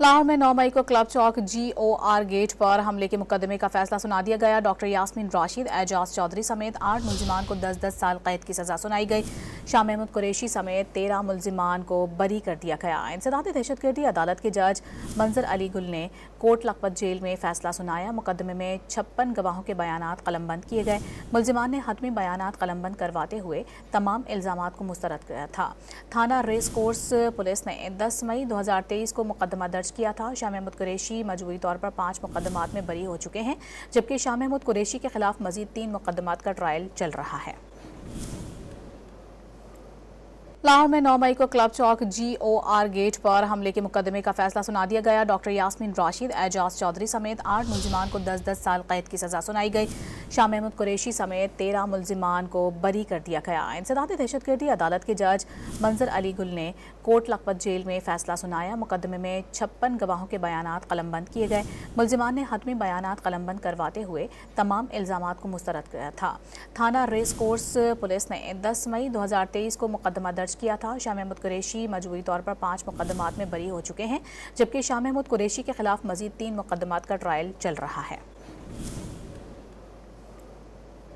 लाहौर में 9 मई को क्लब चौक GOR gate पर हमले के मुकदमे का फैसला सुना दिया गया। डॉक्टर यास्मीन राशिद, एजाज चौधरी समेत 8 मुलजिमान को 10-10 साल कैद की सजा सुनाई गई। शाह महमूद कुरैशी समेत 13 मुलजिमान को बरी कर दिया गया। इंसदाद दहशतगर्दी अदालत के जज मंजर अली गुल ने कोट लखपत जेल में फैसला सुनाया। मुकदमे में 56 गवाहों के बयानात कलमबंद किए गए। मुलजिमान ने हतमी बयानात कलमबंद करवाते हुए तमाम इल्जामात को मुस्तरद किया था। थाना रेस कोर्स पुलिस ने 10 मई 2023 को मुकदमा दर्ज किया था। शाह महमूद कुरैशी मजबूरी तौर पर 5 मुकदमात में बरी हो चुके हैं, जबकि शाह महमूद कुरैशी के खिलाफ मजीद 3 मुकदमात का ट्रायल चल रहा है। लाहौर में 9 मई को क्लब चौक GOR गेट पर हमले के मुकदमे का फैसला सुना दिया गया। डॉक्टर यास्मीन राशिद, एजाज चौधरी समेत 8 मुलजिमान को 10-10 साल कैद की सजा सुनाई गई। शाह महमूद कुरैशी समेत 13 मुलजिमान को बरी कर दिया गया। इंसदाद दहशतगर्दी अदालत के जज मंजर अली गुल ने कोट लखपत जेल में फैसला सुनाया। मुकदमे में 56 गवाहों के बयानात कलमबंद किए गए। मुलजिमान ने हतमी बयानात कलमबंद करवाते हुए तमाम इल्जामात को मुस्तरद किया था। थाना रेस कोर्स पुलिस ने 10 मई 2023 को मुकदमा दर्ज किया था। शाह महमूद कुरैशी मजबूरी तौर पर 5 मुकदमात में बरी हो चुके हैं, जबकि शाह महमूद कुरैशी के खिलाफ मजीद 3 मुकदमात का ट्रायल चल रहा है।